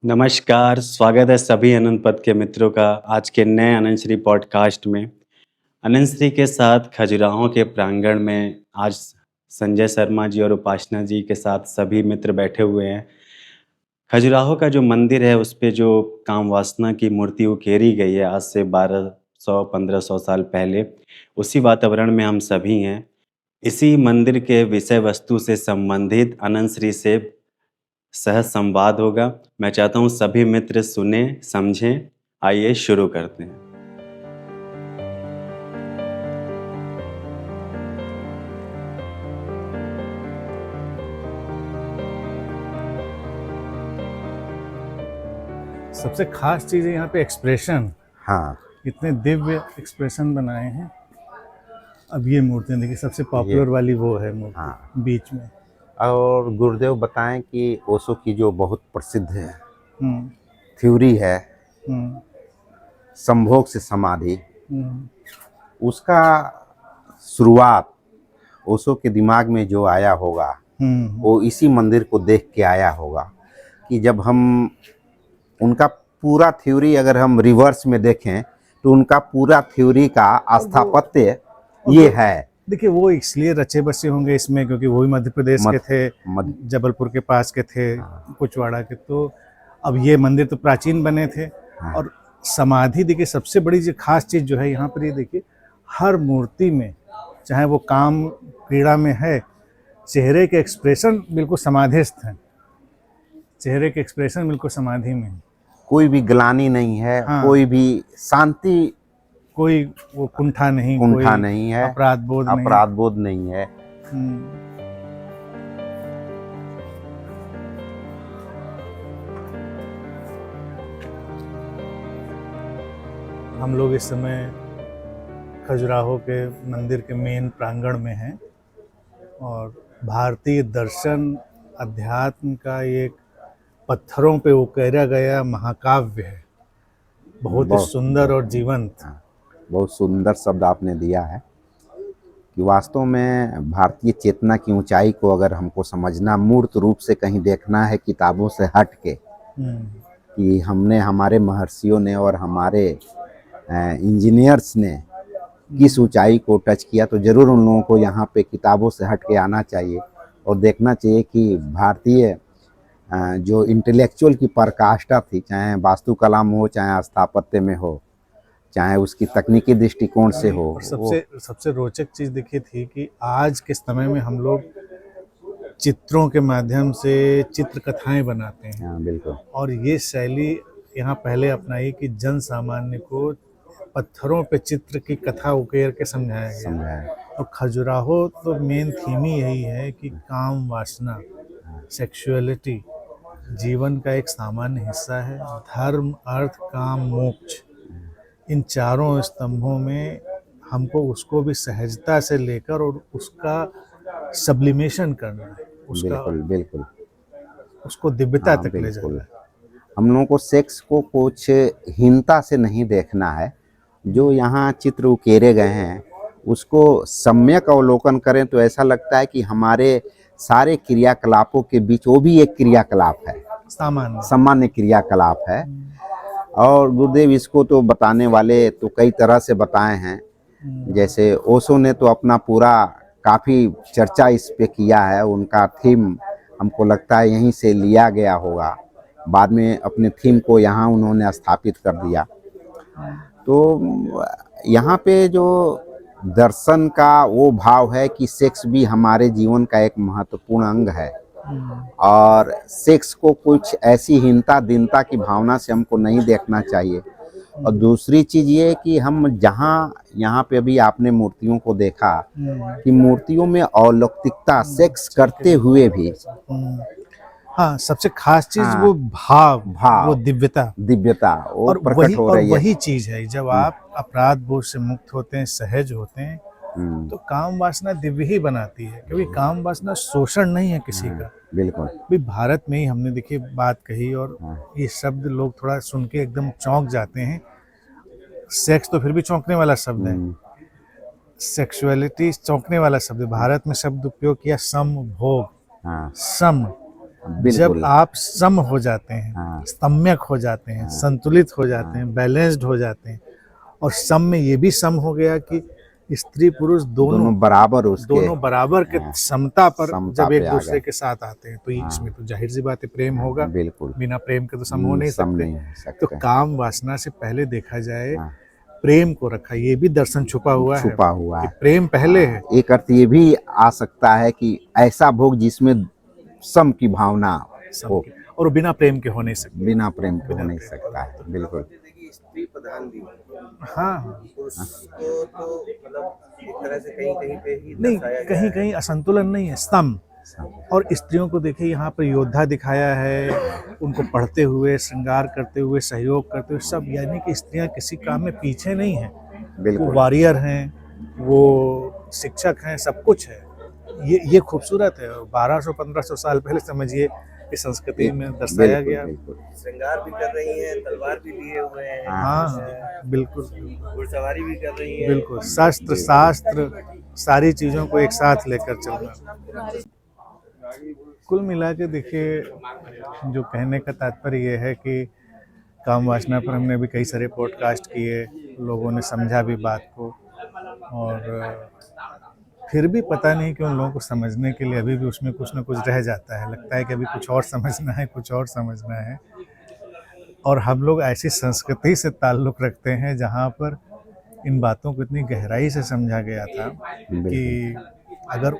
नमस्कार, स्वागत है सभी अनंत पथ के मित्रों का आज के नए अनंत श्री पॉडकास्ट में। अनंत श्री के साथ खजुराहो के प्रांगण में आज संजय शर्मा जी और उपासना जी के साथ सभी मित्र बैठे हुए हैं। खजुराहो का जो मंदिर है उस पे जो काम वासना की मूर्ति उकेरी गई है आज से 1200-1500 साल पहले, उसी वातावरण में हम सभी हैं। इसी मंदिर के विषय वस्तु से संबंधित अनंत श्री से सहज संवाद होगा। मैं चाहता हूँ सभी मित्र सुने, समझें। आइए शुरू करते हैं। सबसे खास चीज़ है यहाँ पे एक्सप्रेशन। हाँ, इतने दिव्य एक्सप्रेशन बनाए हैं। अब ये मूर्तियाँ देखिए, सबसे पॉपुलर वाली वो है मूर्ति। हाँ। बीच में। और गुरुदेव बताएं कि ओशो की जो बहुत प्रसिद्ध है हम्म, थ्योरी है हम्म, संभोग से समाधि, हम्म, उसका शुरुआत ओशो के दिमाग में जो आया होगा वो इसी मंदिर को देख के आया होगा कि जब हम उनका पूरा थ्योरी अगर हम रिवर्स में देखें तो उनका पूरा थ्योरी का स्थापत्य ये है। देखिए वो इसलिए रचे बसे होंगे इसमें क्योंकि वो भी मध्य प्रदेश के थे, जबलपुर के पास के थे, कुचवाड़ा के। तो अब ये मंदिर तो प्राचीन बने थे। और समाधि देखिए, सबसे बड़ी जो खास चीज़ जो है यहाँ पर, ये देखिए हर मूर्ति में, चाहे वो काम क्रीड़ा में है, चेहरे के एक्सप्रेशन बिल्कुल समाधिस्थ हैं। चेहरे के एक्सप्रेशन बिल्कुल समाधि में है। कोई भी ग्लानि नहीं है। हाँ। कोई भी शांति, कोई वो कुंठा नहीं नहीं है, अपराध बोध नहीं है। हम लोग इस समय खजुराहो के मंदिर के मेन प्रांगण में हैं और भारतीय दर्शन अध्यात्म का एक पत्थरों पे उकेरा गया महाकाव्य है। बहुत ही सुंदर और जीवंत। बहुत सुंदर शब्द आपने दिया है कि वास्तव में भारतीय चेतना की ऊंचाई को अगर हमको समझना, मूर्त रूप से कहीं देखना है किताबों से हट के, कि हमने, हमारे महर्षियों ने और हमारे इंजीनियर्स ने किस ऊंचाई को टच किया, तो ज़रूर उन लोगों को यहाँ पे किताबों से हट के आना चाहिए और देखना चाहिए कि भारतीय जो इंटेलेक्चुअल की पराकाष्ठा थी, चाहे वास्तुकला में हो, चाहे स्थापत्य में हो, चाहे उसकी तकनीकी दृष्टिकोण से हो। सबसे रोचक चीज़ देखी थी कि आज के समय में हम लोग चित्रों के माध्यम से चित्र कथाएं बनाते हैं। हाँ, बिल्कुल। और ये शैली यहाँ पहले अपनाई कि जन सामान्य को पत्थरों पे चित्र की कथा उकेर के समझाया गया। और खजुराहो तो मेन थीम ही यही है कि काम वासना, सेक्सुअलिटी जीवन का एक सामान्य हिस्सा है। धर्म, अर्थ, काम, मोक्ष, इन चारों स्तंभों में हमको उसको भी सहजता से लेकर और उसका सब्लिमेशन करना है, उसका बिल्कुल उसको दिव्यता तक ले जाना है। हम लोगों को सेक्स को कुछ हीनता से नहीं देखना है। जो यहाँ चित्र उकेरे गए हैं उसको सम्यक अवलोकन करें तो ऐसा लगता है कि हमारे सारे क्रियाकलापों के बीच वो भी एक क्रियाकलाप है, सामान्य क्रियाकलाप है। और गुरुदेव इसको तो बताने वाले तो कई तरह से बताए हैं। जैसे ओशो ने तो अपना पूरा काफ़ी चर्चा इस पे किया है। उनका थीम हमको लगता है यहीं से लिया गया होगा। बाद में अपने थीम को यहाँ उन्होंने स्थापित कर दिया। तो यहाँ पे जो दर्शन का वो भाव है कि सेक्स भी हमारे जीवन का एक महत्वपूर्ण अंग है और सेक्स को कुछ ऐसी हीनता दीनता की भावना से हमको नहीं देखना चाहिए। और दूसरी चीज़ ये कि हम जहाँ यहाँ पे अभी आपने मूर्तियों को देखा कि मूर्तियों में अलौकिकता, सेक्स करते हुए भी, हाँ, सबसे खास चीज वो भाव, वो दिव्यता और प्रकट हो रही है। वही चीज है जब आप अपराध बोध से मुक्त होते हैं, सहज होते हैं, तो काम वासना दिव्य ही बनाती है। क्योंकि काम वासना शोषण नहीं है किसी का। बिल्कुल। भी भारत में ही हमने देखिए बात कही और ये शब्द लोग थोड़ा सुन के एकदम चौंक जाते हैं। सेक्स तो फिर भी चौंकने वाला शब्द है, सेक्सुअलिटी चौंकने वाला शब्द है। भारत में शब्द उपयोग किया सम भोग, सम जब बिल्कुल। आप सम हो जाते हैं, हाँ। सम्यक हो जाते हैं, संतुलित हो जाते हैं, बैलेंस्ड हो जाते हैं, और सम में ये भी सम हो गया कि स्त्री पुरुष दोनों बराबर उसके दोनों बराबर के हाँ, समता पर समता जब पे एक आ दूसरे गए। के साथ आते हैं, तो हाँ। इसमें तो जाहिर सी बात है प्रेम होगा। बिल्कुल। बिना प्रेम के तो सम हो नहीं सम सकते। नहीं हो तो सकते। काम वासना से पहले देखा जाए, हाँ। प्रेम को रखा, ये भी दर्शन छुपा हुआ है छुपा हुआ कि है। प्रेम पहले है। एक अर्थ ये भी आ सकता है कि ऐसा भोग जिसमें सम की भावना हो, सबके, और बिना प्रेम के हो नहीं सकते। बिना प्रेम के हो बिना नहीं प्रेम सकता है। बिल्कुल। स्त्री प्रधान भी हाँ, पुरुष को तो मतलब एक तरह से कहीं कहीं पे ही नहीं, दर्शाया गया कहीं है। कहीं असंतुलन नहीं है, सम। और स्त्रियों को देखिए यहाँ पर योद्धा दिखाया है, उनको पढ़ते हुए, श्रृंगार करते हुए, सहयोग करते हुए, सब, यानी कि स्त्रियां किसी काम में पीछे नहीं हैं। वो बिल्कुल। वॉरियर हैं, वो शिक्षक हैं, सब कुछ है। ये खूबसूरत है। 1200-1500 साल पहले समझिए इस संस्कृति में दर्शाया बिल्कुल, गया। बिल्कुल। श्रृंगार भी कर रही हैं, तलवार भी लिए हुए हैं, हाँ, बिल्कुल घुड़सवारी भी कर रही हैं। बिल्कुल, शस्त्र शास्त्र सारी चीज़ों को एक साथ लेकर चलना। कुल मिला के देखिए, जो कहने का तात्पर्य ये है कि काम वासना पर हमने भी कई सारे पॉडकास्ट किए, लोगों ने समझा भी बात को, और फिर भी पता नहीं क्यों लोगों को समझने के लिए अभी भी उसमें कुछ ना कुछ रह जाता है। लगता है कि अभी कुछ और समझना है, कुछ और समझना है। और हम लोग ऐसी संस्कृति से ताल्लुक़ रखते हैं जहाँ पर इन बातों को इतनी गहराई से समझा गया था कि अगर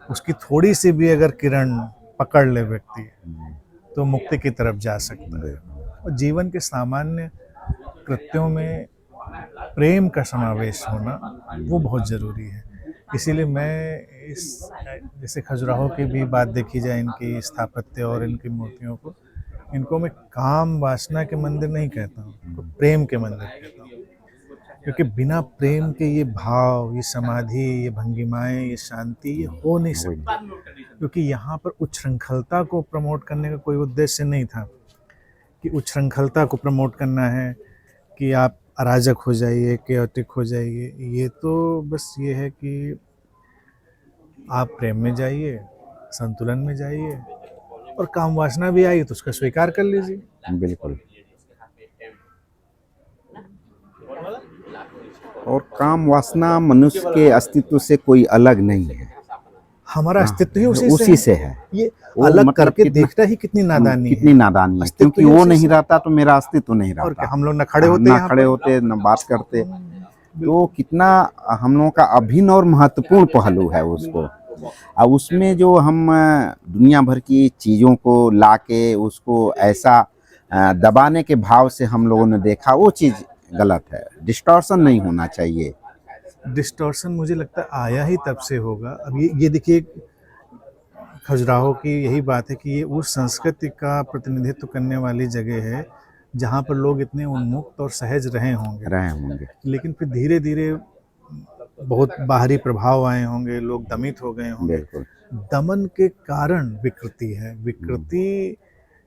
उसकी थोड़ी सी भी अगर किरण पकड़ ले व्यक्ति, तो मुक्ति की तरफ जा सकता है। और जीवन के सामान्य कृत्यों में प्रेम का समावेश होना वो बहुत ज़रूरी है। इसीलिए मैं जैसे खजुराहो की भी बात देखी जाए, इनकी स्थापत्य और इनकी मूर्तियों को, इनको मैं काम वासना के मंदिर नहीं कहता हूँ, तो प्रेम के मंदिर कहता हूँ। क्योंकि बिना प्रेम के ये भाव, ये समाधि, ये भंगिमाएं, ये शांति, ये हो नहीं सकता। क्योंकि यहाँ पर उच्छृंखलता को प्रमोट करने का कोई उद्देश्य नहीं था कि उच्छृंखलता को प्रमोट करना है कि आप अराजक हो जाइए, केओटिक हो जाइए। ये तो बस ये है कि आप प्रेम में जाइए, संतुलन में जाइए, और काम वासना भी आई तो उसका स्वीकार कर लीजिए। बिल्कुल। और काम वासना मनुष्य के अस्तित्व से कोई अलग नहीं है। हमारा अस्तित्व ही उसी से है। ये वो अलग मतलब करके कितना- देखना ही कितनी नादानी कितनी नादानी है, अस्तित्व क्योंकि ही वो उसी नहीं से। रहता तो मेरा अस्तित्व नहीं और क्या, रहता। हम लोग न खड़े होते ना यहाँ खड़े पर। होते, न बात करते। तो कितना हम लोगों का अभिन्न और महत्वपूर्ण पहलू है उसको। और उसमें जो हम दुनिया भर की चीज़ों को लाके उसको ऐसा दबाने के भाव से हम लोगों ने देखा, वो चीज़ गलत है। डिस्टॉर्शन नहीं होना चाहिए। डिस्टॉर्शन मुझे लगता है आया ही तब से होगा। अब ये देखिए, खजुराहो की यही बात है कि ये उस संस्कृति का प्रतिनिधित्व करने वाली जगह है जहाँ पर लोग इतने उन्मुक्त और सहज रहे होंगे। लेकिन फिर धीरे धीरे बहुत बाहरी प्रभाव आए होंगे, लोग दमित हो गए होंगे। बिल्कुल। दमन के कारण विकृति है। विकृति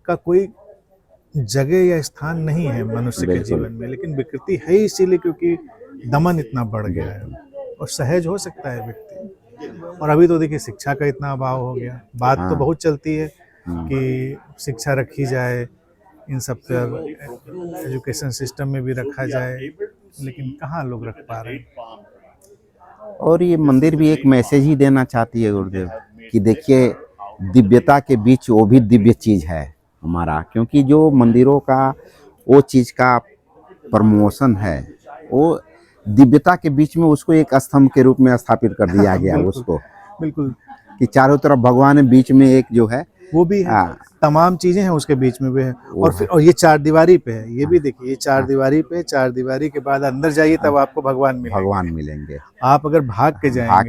का कोई जगह या स्थान नहीं है मनुष्य के बिल्कुल। जीवन में, लेकिन विकृति है इसीलिए क्योंकि दमन इतना बढ़ गया है, और सहज हो सकता है व्यक्ति। और अभी तो देखिए शिक्षा का इतना अभाव हो गया। बात तो बहुत चलती है कि शिक्षा रखी जाए, इन सब पर एजुकेशन सिस्टम में भी रखा जाए, लेकिन कहाँ लोग रख पा रहे हैं। और ये मंदिर भी एक मैसेज ही देना चाहती है गुरुदेव कि देखिए, दिव्यता के बीच वो भी दिव्य चीज़ है हमारा। क्योंकि जो मंदिरों का वो चीज़ का प्रमोशन है, वो दिव्यता के बीच में उसको एक स्तंभ के रूप में स्थापित कर दिया गया। उसको बिल्कुल कि चारों तरफ भगवान है, बीच में एक जो है वो भी है, तमाम चीजें हैं उसके बीच में भी है। और फिर और ये चार दीवारी पे है, ये भी देखिए, ये चार दीवारी पे, चार दीवारी के बाद अंदर जाइए तब आपको भगवान मिलेंगे। आप अगर भाग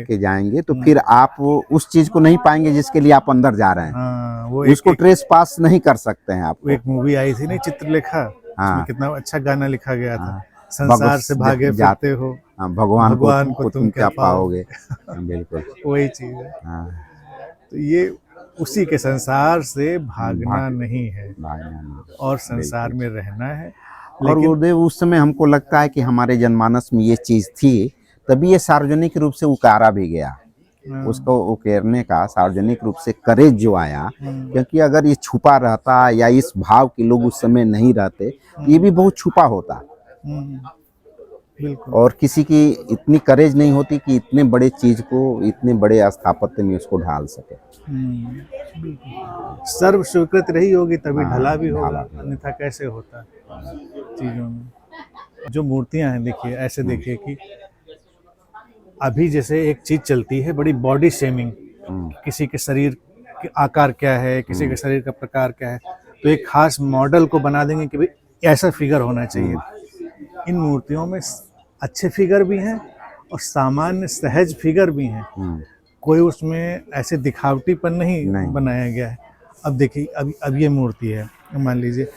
के जाएंगे तो फिर आप वो उस चीज को नहीं पाएंगे जिसके लिए आप अंदर जा रहे हैं। हाँ, वो उसको ट्रेस पास नहीं कर सकते हैं आप। एक मूवी आई थी ना, चित्रलेखा, उसमें कितना अच्छा गाना लिखा गया था, संसार से भागे फिरते हो, भगवान को तुम क्या पाओगे। बिल्कुल वही चीज है। तो ये उसी के संसार से भागना नहीं है, और संसार में रहना है। और गुरुदेव, उस समय हमको लगता है कि हमारे जनमानस में ये चीज़ थी, तभी ये सार्वजनिक रूप से उकारा भी गया हाँ। उसको उकेरने का सार्वजनिक रूप से करेज जो आया, क्योंकि अगर ये छुपा रहता या इस भाव के लोग उस समय नहीं रहते, ये भी बहुत छुपा होता बिल्कुल। और किसी की इतनी करेज नहीं होती कि इतने बड़े चीज को इतने बड़े स्थापत्य में उसको ढाल सके। बिल्कुल। सर्व स्वीकृत रही होगी तभी हाँ, ढला भी ढाला होगा, भी होगा। अन्यथा कैसे होता चीजों में। जो मूर्तियां हैं देखिए, ऐसे देखिए कि अभी जैसे एक चीज चलती है बड़ी बॉडी शेमिंग, किसी के शरीर के आकार क्या है, किसी के शरीर का प्रकार क्या है, तो एक खास मॉडल को बना देंगे कि भाई ऐसा फिगर होना चाहिए। इन मूर्तियों में अच्छे फिगर भी हैं और सामान्य सहज फिगर भी हैं, कोई उसमें ऐसे दिखावटीपन नहीं बनाया गया है। अब देखिए, अब ये मूर्ति है, मान लीजिए,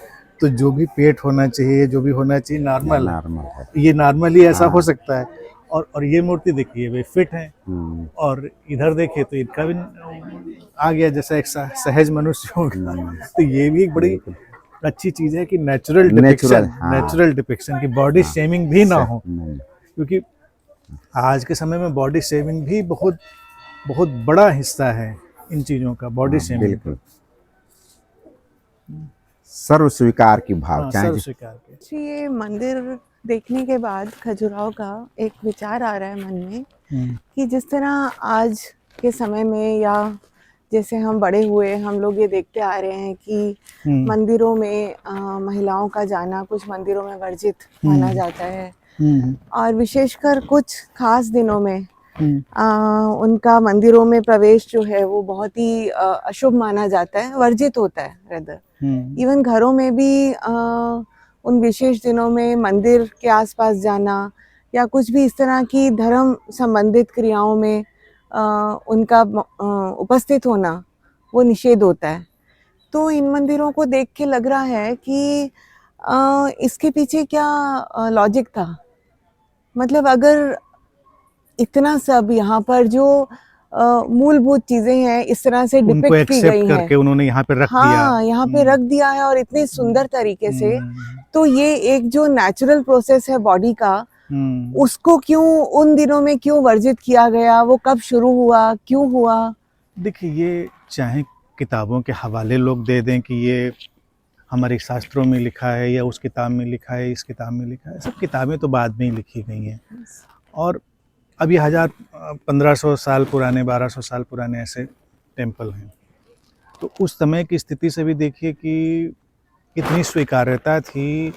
तो जो भी पेट होना चाहिए, जो भी होना चाहिए नॉर्मल है, ये नॉर्मली ऐसा हो सकता है। और ये मूर्ति देखिए वे फिट है, और इधर देखिए तो इनका भी आ गया जैसा एक सहज मनुष्य होगा। तो ये भी एक बड़ी अच्छी चीज है कि नेचुरल डिपिक्शन की बॉडी शेमिंग भी ना हो, क्योंकि आज के समय में बॉडी शेमिंग भी बहुत बहुत बड़ा हिस्सा है इन चीजों का, बॉडी शेमिंग। बिल्कुल सर्व स्वीकार की भाव, सर्व स्वीकार के। ये मंदिर देखने के बाद खजुराहो का एक विचार आ रहा है मन में कि जिस तरह आज के समय में या जैसे हम बड़े हुए हम लोग ये देखते आ रहे हैं कि मंदिरों में महिलाओं का जाना कुछ मंदिरों में वर्जित माना जाता है, और विशेषकर कुछ खास दिनों में उनका मंदिरों में प्रवेश जो है वो बहुत ही अशुभ माना जाता है, वर्जित होता है रदर। इवन घरों में भी उन विशेष दिनों में मंदिर के आसपास जाना या कुछ भी इस तरह की धर्म संबंधित क्रियाओं में उनका उपस्थित होना वो निषेध होता है। तो इन मंदिरों को देख के लग रहा है कि इसके पीछे क्या लॉजिक था। मतलब अगर इतना सब यहाँ पर जो मूलभूत चीजें हैं इस तरह से डिपिक्ट की गई हैं, करके उन्होंने यहाँ पे रख दिया, यहाँ पे रख दिया है और इतने सुंदर तरीके से, तो ये एक जो नेचुरल प्रोसेस है बॉडी का, उसको क्यों उन दिनों में क्यों वर्जित किया गया, वो कब शुरू हुआ, क्यों हुआ? देखिए, ये चाहे किताबों के हवाले लोग दे दें कि ये हमारे शास्त्रों में लिखा है या उस किताब में लिखा है, इस किताब में लिखा है, सब किताबें तो बाद में ही लिखी गई हैं। और अब ये 1500 साल पुराने, 1200 साल पुराने ऐसे टेम्पल हैं। तो उस समय की स्थिति से भी देखिए कि इतनी स्वीकार्यता थी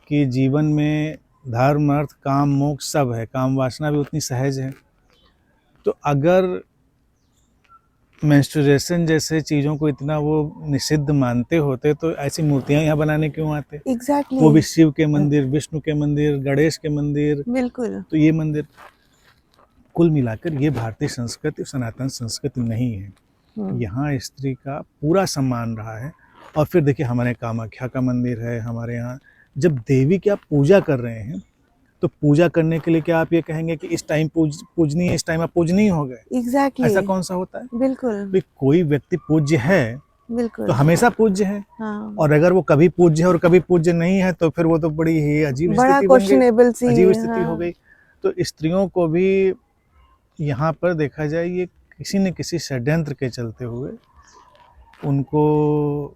कि जीवन में धर्म, अर्थ, काम, मोक्ष सब है, काम वासना भी उतनी सहज है। तो अगर मेंस्ट्रुएशन जैसे चीज़ों को इतना वो निषिद्ध मानते होते तो ऐसी मूर्तियां यहाँ बनाने क्यों आते? Exactly. वो भी शिव के मंदिर, विष्णु के मंदिर, गणेश के मंदिर। बिल्कुल। तो ये मंदिर कुल मिलाकर ये भारतीय संस्कृति, सनातन संस्कृति नहीं है। यहाँ स्त्री का पूरा सम्मान रहा है। और फिर देखिए, हमारे कामाख्या का मंदिर है, हमारे यहाँ जब देवी की आप पूजा कर रहे हैं तो पूजा करने के लिए क्या आप ये कहेंगे कि इस टाइम पूजनीय है, इस टाइम आप पूजनीय हो गए? Exactly. ऐसा कौन सा होता है? बिल्कुल। भाई कोई व्यक्ति पूज्य है बिल्कुल तो हमेशा पूज्य है। हाँ। और अगर वो कभी पूज्य है और कभी पूज्य नहीं है तो फिर वो तो बड़ी ही अजीब बड़ा स्थिति बन गई, अजीब स्थिति हाँ। हो गई। तो स्त्रियों को भी यहाँ पर देखा जाए, ये किसी न किसी षड्यंत्र के चलते हुए उनको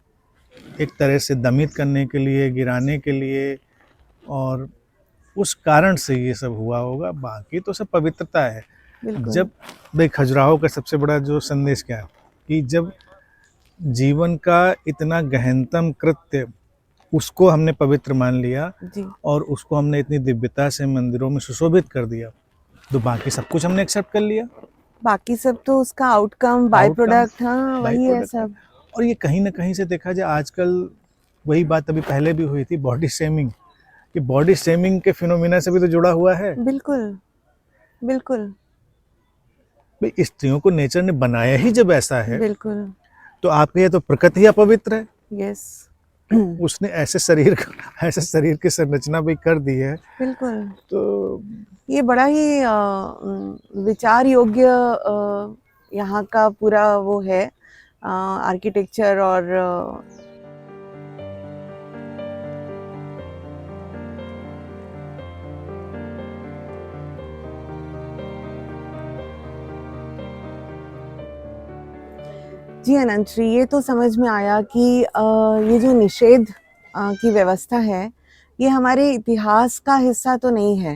एक तरह से दमित करने के लिए, गिराने के लिए, और उस कारण से ये सब हुआ होगा। बाकी तो सब पवित्रता है। जब भाई खजुराहो का सबसे बड़ा जो संदेश क्या है कि जब जीवन का इतना गहनतम कृत्य उसको हमने पवित्र मान लिया जी। और उसको हमने इतनी दिव्यता से मंदिरों में सुशोभित कर दिया, तो बाकी सब कुछ हमने एक्सेप्ट कर लिया। बाकी सब तो उसका आउटकम, बाय प्रोडक्ट, हाँ वही है सब। और ये कहीं ना कहीं से देखा जाए आजकल, वही बात अभी पहले भी हुई थी, बॉडी शेमिंग, कि बॉडी शेमिंग के फिनोमिना से भी तो जुड़ा हुआ है। बिल्कुल बिल्कुल। भाई स्त्रियों को नेचर ने बनाया ही जब ऐसा है, बिल्कुल, तो आपके ये तो प्रकृति ही अपवित्र है। यस। उसने ऐसे शरीर की संरचना भी कर दी है। बिल्कुल। तो ये बड़ा ही विचार योग्य यहाँ का पूरा वो है आर्किटेक्चर और जी अनंत श्री, ये तो समझ में आया कि ये जो निषेध की व्यवस्था है, ये हमारे इतिहास का हिस्सा तो नहीं है।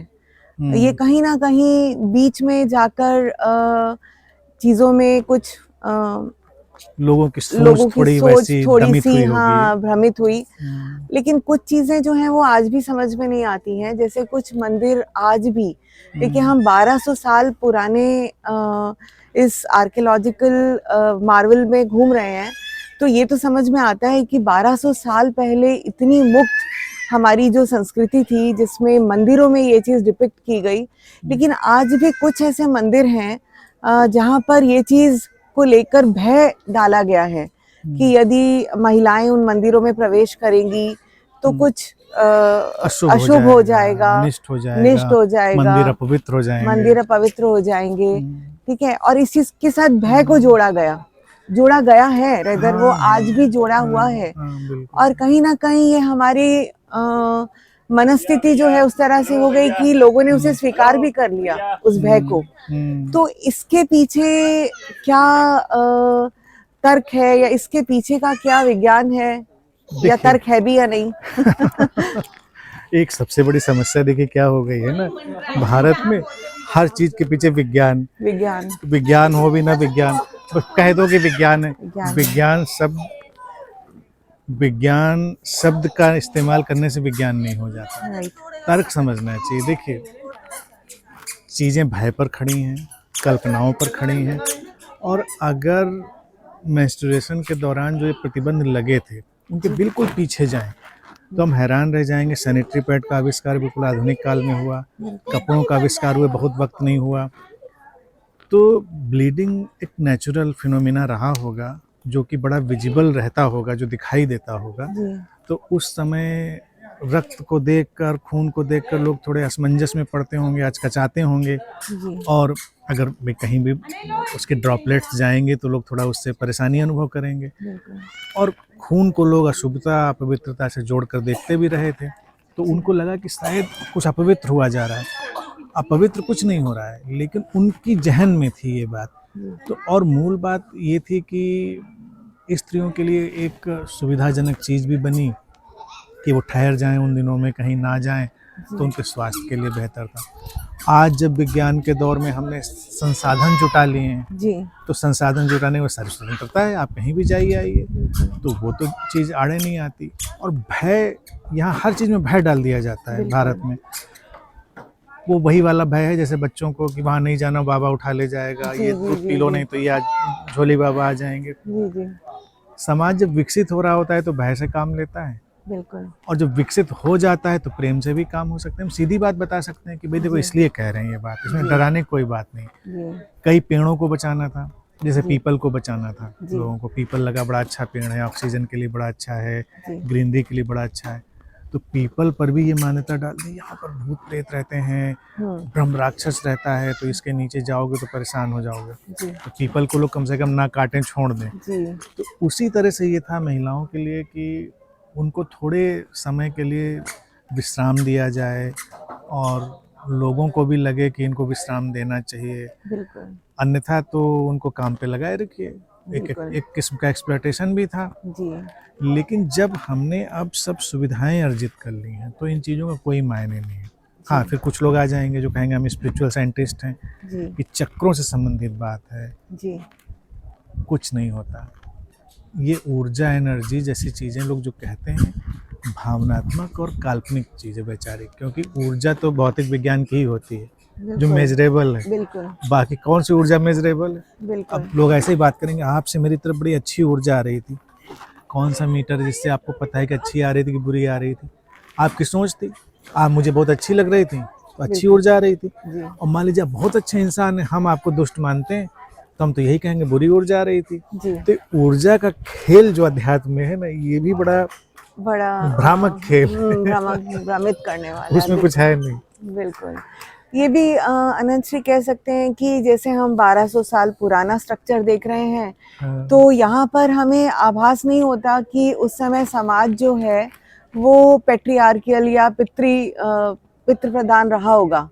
ये कहीं ना कहीं बीच में जाकर चीज़ों में कुछ लोगों की लोगों सोच की थोड़ी सोच वैसी थोड़ी दमित सी हुई होगी। हाँ भ्रमित हुई। लेकिन कुछ चीजें जो हैं वो आज भी समझ में नहीं आती हैं, जैसे कुछ मंदिर आज भी, देखिए हम 1200 साल पुराने इस आर्कियोलॉजिकल मार्वल में घूम रहे हैं, तो ये तो समझ में आता है कि 1200 साल पहले इतनी मुक्त हमारी जो संस्कृति थी जिसमें मंदिरों में ये चीज़ डिपिक्ट की गई, लेकिन आज भी कुछ ऐसे मंदिर हैं जहाँ पर ये चीज़ को लेकर भय डाला गया है कि यदि महिलाएं उन मंदिरों में प्रवेश करेंगी तो कुछ अशुभ हो जाएगा, अनिष्ट हो निष्ट हो जाएगा, मंदिर अपवित्र हो जाएंगे। मंदिर अपवित्र हो जाएंगे। ठीक है, और इस चीज के साथ भय को जोड़ा गया है, रेदर वो आज भी जोड़ा हुआ है। और कहीं ना कहीं ये हमारी मनस्थिति जो है उस तरह से हो गई कि लोगों ने उसे स्वीकार भी कर लिया, उस भय को। तो इसके पीछे क्या तर्क है, या इसके पीछे का क्या विज्ञान है, या तर्क है भी या नहीं? एक सबसे बड़ी समस्या देखिए क्या हो गई है ना, भारत में हर चीज के पीछे विज्ञान विज्ञान हो भी ना विज्ञान, तो कह दो कि विज्ञान है। विज्ञान शब्द का इस्तेमाल करने से विज्ञान नहीं हो जाता। तर्क समझना चाहिए। देखिए चीजें भय पर खड़ी हैं, कल्पनाओं पर खड़ी हैं, और अगर मेंस्ट्रुएशन के दौरान जो ये प्रतिबंध लगे थे उनके बिल्कुल पीछे जाएं तो हम हैरान रह जाएंगे। सैनिटरी पैड का आविष्कार बिल्कुल आधुनिक काल में हुआ, कपड़ों का आविष्कार हुए बहुत वक्त नहीं हुआ। तो ब्लीडिंग एक नेचुरल फिनोमिना रहा होगा जो कि बड़ा विजिबल रहता होगा, जो दिखाई देता होगा। तो उस समय रक्त को देखकर, खून को देखकर लोग थोड़े असमंजस में पड़ते होंगे, हचकचाते होंगे, और अगर भी कहीं भी उसके ड्रॉपलेट्स जाएंगे तो लोग थोड़ा उससे परेशानी अनुभव करेंगे। और खून को लोग अशुभता, अपवित्रता से जोड़कर देखते भी रहे थे, तो उनको लगा कि शायद कुछ अपवित्र हुआ जा रहा है। अपवित्र कुछ नहीं हो रहा है, लेकिन उनकी जहन में थी ये बात। तो और मूल बात ये थी कि स्त्रियों के लिए एक सुविधाजनक चीज़ भी बनी कि वो ठहर जाएं, उन दिनों में कहीं ना जाएं, तो उनके स्वास्थ्य के लिए बेहतर था। आज जब विज्ञान के दौर में हमने संसाधन जुटा लिए हैं, तो संसाधन जुटाने में सारी स्वतंत्रता है, आप कहीं भी जाइए आइए, तो वो तो चीज़ आड़े नहीं आती। और भय, यहाँ हर चीज़ में भय डाल दिया जाता है भारत में। वो वही वाला भय है जैसे बच्चों को कि वहाँ नहीं जाना, बाबा उठा ले जाएगा, ये दूध पी लो नहीं तो ये झोली बाबा आ जाएंगे। समाज जब विकसित हो रहा होता है तो भय से काम लेता है, बिल्कुल, और जब विकसित हो जाता है तो प्रेम से भी काम हो सकते हैं। हम सीधी बात बता सकते हैं कि भाई देखो इसलिए कह रहे हैं ये बात, इसमें डराने की कोई बात नहीं। कई पेड़ों को बचाना था, जैसे पीपल को बचाना था लोगों को। पीपल लगा, बड़ा अच्छा पेड़ है, ऑक्सीजन के लिए बड़ा अच्छा है, ग्रीनरी के लिए बड़ा अच्छा है। तो पीपल पर भी ये मान्यता डाल दी यहाँ पर भूत प्रेत रहते हैं, ब्रह्म राक्षस रहता है, तो इसके नीचे जाओगे तो परेशान हो जाओगे। तो पीपल को लोग कम से कम ना काटें, छोड़ दें। तो उसी तरह से ये था महिलाओं के लिए कि उनको थोड़े समय के लिए विश्राम दिया जाए, और लोगों को भी लगे कि इनको विश्राम देना चाहिए, अन्यथा तो उनको काम पे लगाए रखिए। एक किस्म का एक्सप्लॉयटेशन भी था। लेकिन जब हमने अब सब सुविधाएं अर्जित कर ली हैं तो इन चीज़ों का कोई मायने नहीं है। हाँ, फिर कुछ लोग आ जाएंगे जो कहेंगे हम स्पिरिचुअल साइंटिस्ट हैं, कि चक्रों से संबंधित बात है, कुछ नहीं होता। ये ऊर्जा, एनर्जी जैसी चीज़ें लोग जो कहते हैं भावनात्मक और काल्पनिक चीज़ें वैचारिक, क्योंकि ऊर्जा तो भौतिक विज्ञान की ही होती है जो मेजरेबल है। बाकी कौन सी ऊर्जा मेजरेबल है? अब लोग ऐसे ही बात करेंगे, आपसे मेरी तरफ बड़ी अच्छी ऊर्जा आ रही थी। कौन सा मीटर जिससे आपको पता है कि अच्छी आ रही थी कि बुरी आ रही थी? आपकी सोच थी, आप मुझे बहुत अच्छी लग रही थी तो अच्छी ऊर्जा आ रही थी। और मान लीजिए आप बहुत अच्छे इंसान हैं, हम आपको दुष्ट मानते हैं, तो हम तो यही कहेंगे बुरी ऊर्जा आ रही थी। तो ऊर्जा का खेल जो अध्यात्म में है ना, ये भी बड़ा भ्रामक खेल, भ्रमित करने वाला, उसमें कुछ है नहीं। बिल्कुल। ये भी अनंत श्री कह सकते हैं कि जैसे हम 1200 साल पुराना स्ट्रक्चर देख रहे हैं, तो यहाँ पर हमें आभास नहीं होता कि उस समय समाज जो है वो पैट्रियार्कियल या पितृ प्रधान रहा होगा,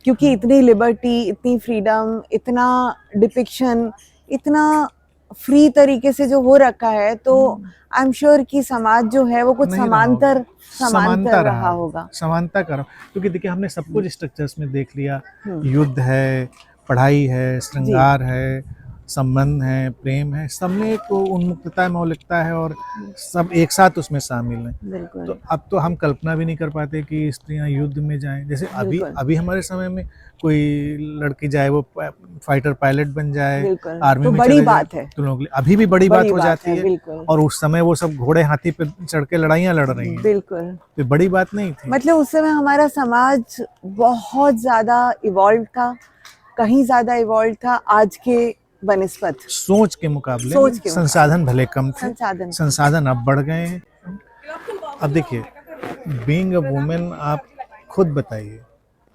क्योंकि इतनी लिबर्टी, इतनी फ्रीडम, इतना डिपिक्शन, इतना फ्री तरीके से जो हो रखा है, तो आई एम श्योर कि समाज जो है वो कुछ नहीं रहा समांतर समानता रहा रहा होगा। समानता करो, क्योंकि देखिए हमने सब कुछ स्ट्रक्चर्स में देख लिया, हम्म, युद्ध है, पढ़ाई है, श्रृंगार है, संबंध है, प्रेम है, सब में एक उन्मुक्तता है, मौलिकता है, और सब एक साथ उसमें शामिल हैं। बिल्कुल तो अब तो हम कल्पना भी नहीं कर पाते कि स्त्रियां युद्ध में जाएं। जैसे अभी बिल्कुल अभी हमारे समय में कोई लड़की जाए, वो फाइटर पायलट बन जाए, बिल्कुल, आर्मी तो में बड़ी चले जाए, बात है, तो लोगों के लिए अभी भी बड़ी बात हो जाती है। बिल्कुल और उस समय वो सब घोड़े हाथी पे चढ़ के लड़ाइयाँ लड़ रही हैं, बिल्कुल। तो बड़ी बात नहीं थी। मतलब उस समय हमारा समाज बहुत ज्यादा इवॉल्व था, कहीं ज्यादा इवॉल्व था आज के बनिस्बत, सोच के मुकाबले सोच के संसाधन भले कम थे, संसाधन। संसाधन अब बढ़ गए हैं। अब देखिए, बीइंग अ वुमेन, आप खुद बताइए,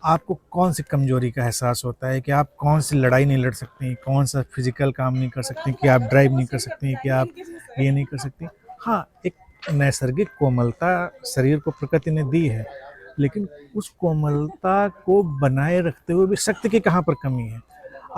आपको कौन सी कमजोरी का एहसास होता है कि आप कौन सी लड़ाई नहीं लड़ सकती, कौन सा फिजिकल काम नहीं कर सकती, कि आप ड्राइव नहीं कर सकती, कि आप ये नहीं कर सकती। हाँ, एक नैसर्गिक कोमलता शरीर को प्रकृति ने दी है, लेकिन उस कोमलता को बनाए रखते हुए भी शक्ति की कहाँ पर कमी है।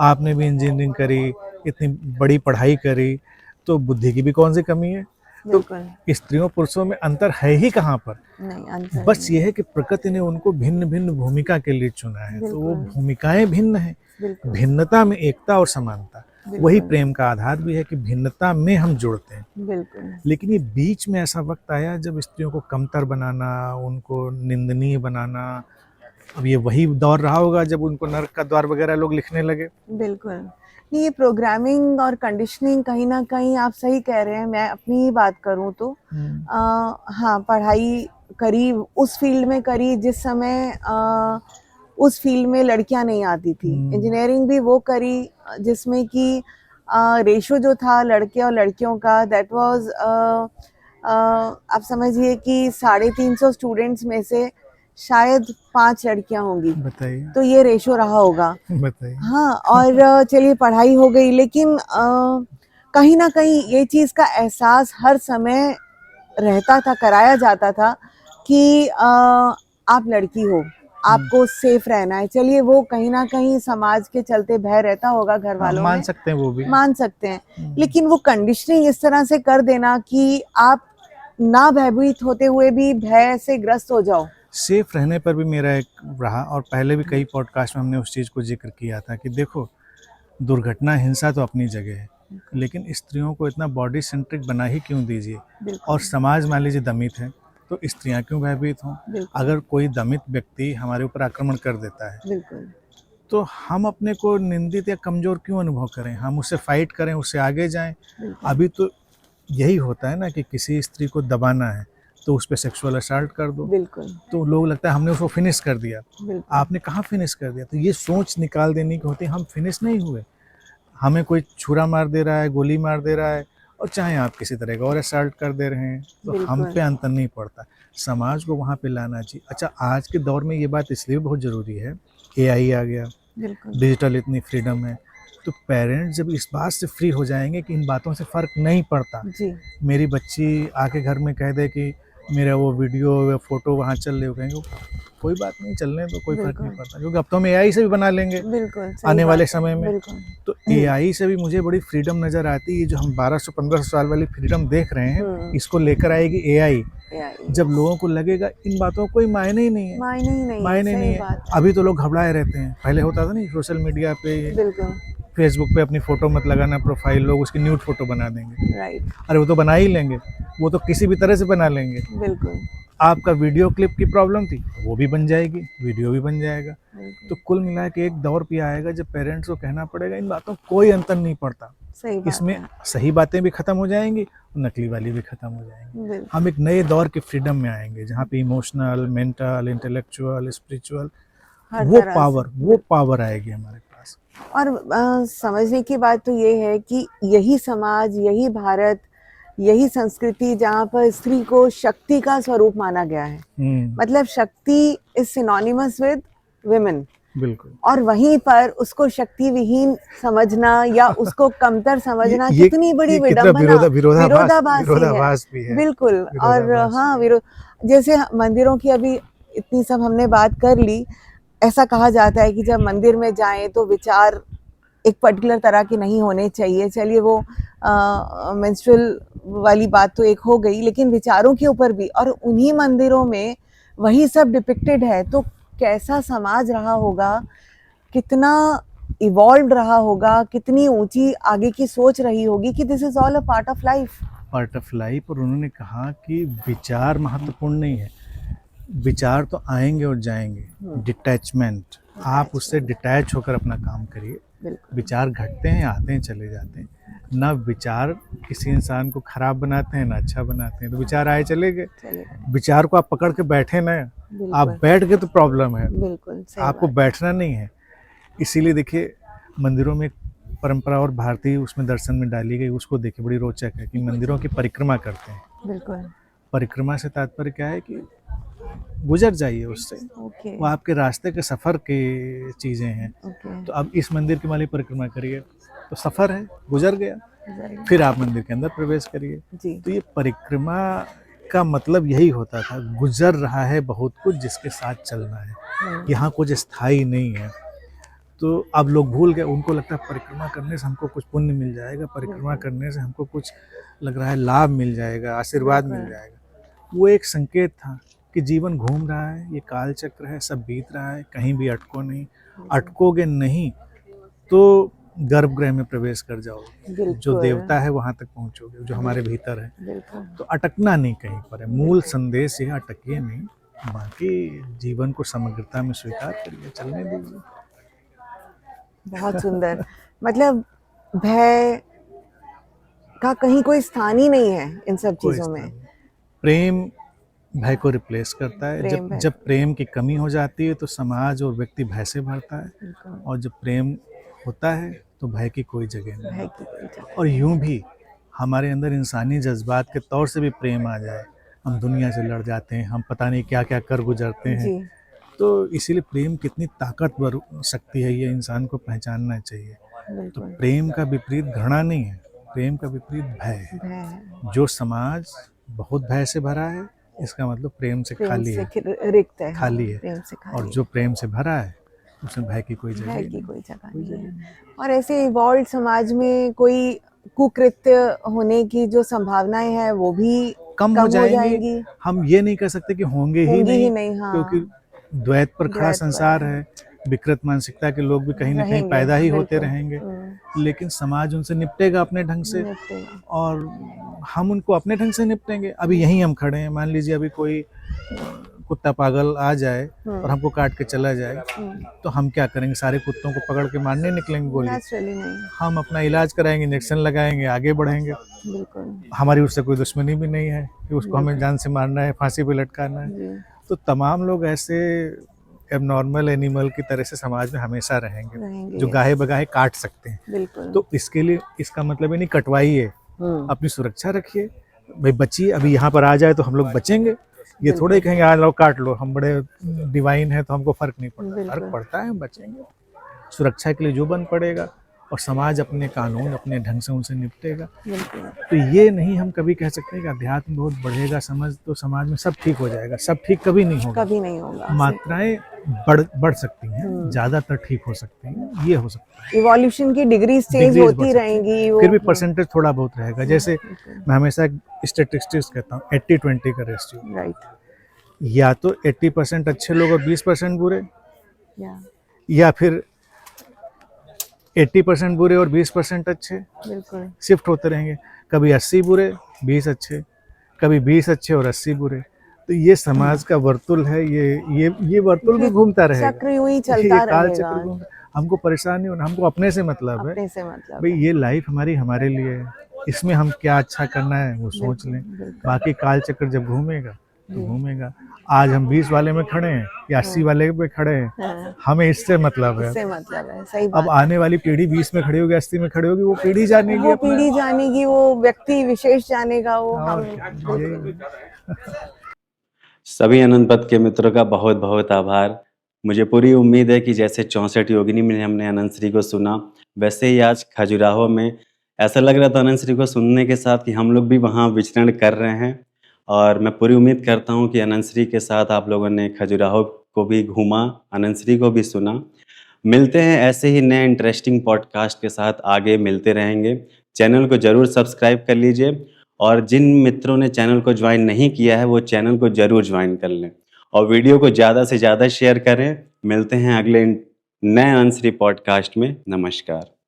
आपने भी इंजीनियरिंग करी, इतनी बड़ी पढ़ाई करी, तो बुद्धि की भी कौन सी कमी है। तो बिल्कुल स्त्रियों पुरुषों में अंतर है ही कहाँ पर। नहीं, अंतर बस नहीं। ये है कि प्रकृति ने उनको भिन्न भिन्न भूमिका के लिए चुना है, तो वो बिल्कुल भूमिकाएं भिन्न हैं। बिल्कुल भिन्नता में एकता और समानता, वही बिल्कुल प्रेम का आधार भी है कि भिन्नता में हम जुड़ते हैं। बिल्कुल लेकिन ये बीच में ऐसा वक्त आया जब स्त्रियों को कमतर बनाना, उनको निंदनीय बनाना, अब ये वही दौर रहा होगा जब उनको नर्क का द्वार वगैरह लोग लिखने लगे। बिल्कुल। नहीं, ये प्रोग्रामिंग और कंडीशनिंग कहीं ना कहीं आप सही कह रहे हैं। मैं अपनी ही बात करूं तो हाँ, पढ़ाई करी, उस फील्ड में करी जिस समय उस फील्ड में लड़कियां नहीं आती थी। इंजीनियरिंग भी वो करी जिसमें कि रेशो जो था लड़के और लड़कियों का, दैट वाज आप समझिए कि 350 स्टूडेंट्स में से शायद 5 लड़कियां होंगी, बताइए तो ये रेशो रहा होगा। बताइए। हाँ, और चलिए पढ़ाई हो गई, लेकिन कहीं ना कहीं ये चीज़ का एहसास हर समय रहता था, कराया जाता था कि आप लड़की हो, आपको सेफ रहना है। चलिए वो कहीं ना कहीं समाज के चलते भय रहता होगा घर वालों मान में, सकते हैं, वो भी मान सकते हैं, लेकिन वो कंडीशनिंग इस तरह से कर देना कि आप ना भयभीत होते हुए भी भय से ग्रस्त हो जाओ। सेफ रहने पर भी मेरा एक रहा, और पहले भी कई पॉडकास्ट में हमने उस चीज़ को जिक्र किया था कि देखो, दुर्घटना हिंसा तो अपनी जगह है, लेकिन स्त्रियों को इतना बॉडी सेंट्रिक बना ही क्यों दीजिए। और समाज मान लीजिए दमित है, तो स्त्रियां क्यों भयभीत हों। अगर कोई दमित व्यक्ति हमारे ऊपर आक्रमण कर देता है, तो हम अपने को निंदित या कमज़ोर क्यों अनुभव करें, हम उससे फाइट करें, उससे आगे जाएं। अभी तो यही होता है ना कि किसी स्त्री को दबाना है तो उस पर सेक्सुअल असल्ट कर दो, तो लोग लगता है हमने उसको फिनिश कर दिया। आपने कहाँ फिनिश कर दिया। तो ये सोच निकाल देने की होती है, हम फिनिश नहीं हुए। हमें कोई छुरा मार दे रहा है, गोली मार दे रहा है, और चाहे आप किसी तरह का और असल्ट कर दे रहे हैं, तो हम पे अंतर नहीं पड़ता। समाज को वहाँ पे लाना चाहिए। अच्छा, आज के दौर में ये बात इसलिए बहुत ज़रूरी है, AI आ गया, डिजिटल इतनी फ्रीडम है, तो पेरेंट्स जब इस बात से फ्री हो जाएंगे कि इन बातों से फ़र्क नहीं पड़ता। मेरी बच्ची आके घर में कह दे कि मेरा वो वीडियो या फोटो वहाँ चल रहे हो, कहेंगे कोई बात नहीं, चलने तो कोई फर्क नहीं पड़ता, क्योंकि अब तो हम AI से भी बना लेंगे आने वाले समय में। तो AI से भी मुझे बड़ी फ्रीडम नज़र आती है। जो हम 1200-1500 साल वाली फ्रीडम देख रहे हैं, इसको लेकर आएगी AI। जब लोगों को लगेगा इन बातों को कोई मायने ही नहीं है, मायने नहीं है। अभी तो लोग घबराए रहते हैं, पहले होता था नहीं, सोशल मीडिया पे, फेसबुक पे अपनी फ़ोटो मत लगाना प्रोफाइल, लोग उसकी न्यूड फोटो बना देंगे। अरे वो तो बना ही लेंगे, वो तो किसी भी तरह से बना लेंगे। आपका वीडियो क्लिप की प्रॉब्लम थी, वो भी बन जाएगी, वीडियो भी बन जाएगा। तो कुल मिला के एक दौर पे आएगा जब पेरेंट्स को कहना पड़ेगा इन बातों कोई अंतर नहीं पड़ता। इसमें सही बातें भी खत्म हो जाएंगी, नकली वाली भी खत्म हो जाएंगी। हम एक नए दौर के फ्रीडम में आएंगे, जहाँ पे इमोशनल, मेंटल, इंटेलेक्चुअल, स्पिरिचुअल, वो पावर आएगी हमारे पास। और समझने की बात तो ये है कि यही समाज, यही भारत, यही संस्कृति जहाँ पर स्त्री को शक्ति का स्वरूप माना गया है। मतलब शक्ति इज सिनोनिमस विद विमेन। बिल्कुल। और वहीं पर उसको शक्ति विहीन समझना या उसको कमतर समझना कितनी बड़ी विडंबना, विरोधाभास भी है। बिल्कुल। और हाँ, जैसे मंदिरों की अभी इतनी सब हमने बात कर ली, ऐसा कहा जाता है कि जब मंदिर में जाएं तो विचार एक पर्टिकुलर तरह के नहीं होने चाहिए। चलिए वो मेंस्ट्रुअल वाली बात तो एक हो गई, लेकिन विचारों के ऊपर भी, और उन्हीं मंदिरों में वही सब डिपिक्टेड है, तो कैसा समाज रहा होगा, कितना इवॉल्व रहा होगा, कितनी ऊंची आगे की सोच रही होगी कि this is all a part of life. Part of life. और उन्होंने कहा कि विचार महत्वपूर्ण नहीं है, विचार तो आएंगे और जाएंगे, डिटैचमेंट, आप उससे डिटैच होकर अपना काम करिए। बिल्कुल। विचार घटते हैं, आते हैं, चले जाते हैं, ना विचार किसी इंसान को खराब बनाते हैं ना अच्छा बनाते हैं। तो विचार आए चले गए, विचार को आप पकड़ के बैठे ना, आप बैठ गए तो प्रॉब्लम है, बिल्कुल सही आपको बात। बैठना नहीं है। इसीलिए देखिए मंदिरों में एक परंपरा और भारतीय उसमें दर्शन में डाली गई, उसको देखिए बड़ी रोचक है कि मंदिरों की परिक्रमा करते हैं। बिल्कुल। परिक्रमा से तात्पर्य क्या है कि गुजर जाइए उससे, ओके। वो आपके रास्ते के सफ़र की चीज़ें हैं। ओके। तो अब इस मंदिर की माली परिक्रमा करिए तो सफ़र है, गुजर गया, Right. फिर आप मंदिर के अंदर प्रवेश करिए। जी। तो ये परिक्रमा का मतलब यही होता था, गुजर रहा है बहुत कुछ जिसके साथ चलना है, यहाँ कुछ स्थायी नहीं है। तो अब लोग भूल गए, उनको लगता है परिक्रमा करने से हमको कुछ पुण्य मिल जाएगा, परिक्रमा करने से हमको कुछ लग रहा है लाभ मिल जाएगा, आशीर्वाद मिल जाएगा। वो एक संकेत था कि जीवन घूम रहा है, ये काल चक्र है, सब बीत रहा है, कहीं भी अटको नहीं, अटकोगे नहीं तो गर्भगृह में प्रवेश कर जाओगे, जो देवता है वहां तक पहुंचोगे, जो हमारे भीतर है। तो अटकना नहीं कहीं पर है, मूल संदेश ये, अटकिए नहीं, बाकी जीवन को समग्रता में स्वीकार करिए, चलने दीजिए। बहुत सुंदर। मतलब भय का कहीं कोई स्थान ही नहीं है इन सब चीजों में। प्रेम भय को रिप्लेस करता है। प्रेम भय। जब प्रेम की कमी हो जाती है तो समाज और व्यक्ति भय से भरता है, और जब प्रेम होता है तो भय की कोई जगह नहीं। भय की कोई जगह। और यूं भी हमारे अंदर इंसानी जज्बात के तौर से भी प्रेम आ जाए, हम दुनिया से लड़ जाते हैं, हम पता नहीं क्या क्या कर गुजरते हैं। जी। तो इसीलिए प्रेम कितनी ताकतवर शक्ति है, ये इंसान को पहचानना चाहिए। तो प्रेम का विपरीत घृणा नहीं है, प्रेम का विपरीत भय है। भय है। जो समाज बहुत भय से भरा है, इसका मतलब प्रेम से खाली है, रिक्त है, खाली है। प्रेम से खाली और जो प्रेम से भरा है उसमें भय की कोई जगह भय की नहीं। कोई जगह नहीं है। और ऐसे इवॉल्व समाज में कोई कुकृत्य होने की जो संभावनाएं हैं वो भी कम हो जाएंगी। हम ये नहीं कह सकते कि होंगे ही नहीं, हाँ। क्योंकि द्वैत पर खड़ा संसार है, विकृत मानसिकता के लोग भी कहीं ना कहीं पैदा ही होते रहेंगे, लेकिन समाज उनसे निपटेगा अपने ढंग से, और हम उनको अपने ढंग से निपटेंगे। अभी यहीं हम खड़े हैं, मान लीजिए अभी कोई कुत्ता पागल आ जाए और हमको काट के चला जाए, तो हम क्या करेंगे? सारे कुत्तों को पकड़ के मारने निकलेंगे गोली? हम अपना इलाज कराएंगे, इंजेक्शन लगाएंगे, आगे बढ़ेंगे। हमारी उससे कोई दुश्मनी भी नहीं है कि उसको हमें जान से मारना है, फांसी पे लटकाना है। तो तमाम लोग ऐसे एबनॉर्मल एनिमल की तरह से समाज में हमेशा रहेंगे, जो गाहे बगाहे काट सकते हैं। तो इसके लिए इसका मतलब है नहीं कटवाइए, अपनी सुरक्षा रखिए, भाई बचिए। अभी यहाँ पर आ जाए तो हम लोग बचेंगे, ये थोड़े ही कहेंगे आ लो काट लो, हम बड़े डिवाइन हैं तो हमको फर्क नहीं पड़ता। फर्क पड़ता है, हम बचेंगे। सुरक्षा के लिए जो बन पड़ेगा, और समाज अपने कानून अपने ढंग से उनसे निपटेगा। तो ये नहीं हम कभी कह सकते कि अध्यात्म बहुत बढ़ेगा समझ तो समाज में सब ठीक हो जाएगा, सब ठीक कभी नहीं होगा। कभी नहीं होगा। मात्राएं बढ़ सकती हैं, ज्यादातर ठीक हो सकती हैं, ये हो सकता है। इवोल्यूशन की डिग्रीज चेंज होती रहेंगी, फिर भी परसेंटेज थोड़ा बहुत रहेगा। जैसे मैं हमेशा स्टैटिस्टिक्स कहता हूँ, 80-20 का रेशियो। राइट। या तो 80% अच्छे लोग और 20% बुरे, या फिर 80% बुरे और 20% अच्छे। बिल्कुल शिफ्ट होते रहेंगे, कभी 80 बुरे 20 अच्छे, कभी 20 अच्छे और 80 बुरे। तो ये समाज का वर्तुल है, ये वर्तुल भी घूमता रहेगा, चक्र यूं ही चलता रहेगा। हमको परेशान नहीं होना, हमको अपने से मतलब है। भाई ये लाइफ हमारे लिए है, इसमें हम क्या अच्छा करना है वो सोच लें। बाकी काल चक्र जब घूमेगा तो घूमेगा। आज हम 20 वाले में खड़े हैं या 80 वाले पे खड़े हैं, हमें इससे मतलब है। सही बात। अब आने वाली पीढ़ी 20 में खड़ी होगी, 80 में खड़ी होगी, वो पीढ़ी जानेगी, वो व्यक्ति विशेष जानेगा, वो सभी अनंत पथ के मित्रों का बहुत बहुत आभार। मुझे पूरी उम्मीद है कि जैसे 64 योगिनी में हमने अनंत श्री को सुना, वैसे ही आज खजुराहो में ऐसा लग रहा था अनंत श्री को सुनने के साथ कि हम लोग भी वहाँ विचरण कर रहे हैं। और मैं पूरी उम्मीद करता हूँ कि अनंत श्री के साथ आप लोगों ने खजुराहो को भी घूमा, अनंत श्री को भी सुना। मिलते हैं ऐसे ही नए इंटरेस्टिंग पॉडकास्ट के साथ, आगे मिलते रहेंगे। चैनल को ज़रूर सब्सक्राइब कर लीजिए और जिन मित्रों ने चैनल को ज्वाइन नहीं किया है वो चैनल को ज़रूर ज्वाइन कर लें और वीडियो को ज़्यादा से ज़्यादा शेयर करें। मिलते हैं अगले नए आंसरी पॉडकास्ट में। नमस्कार।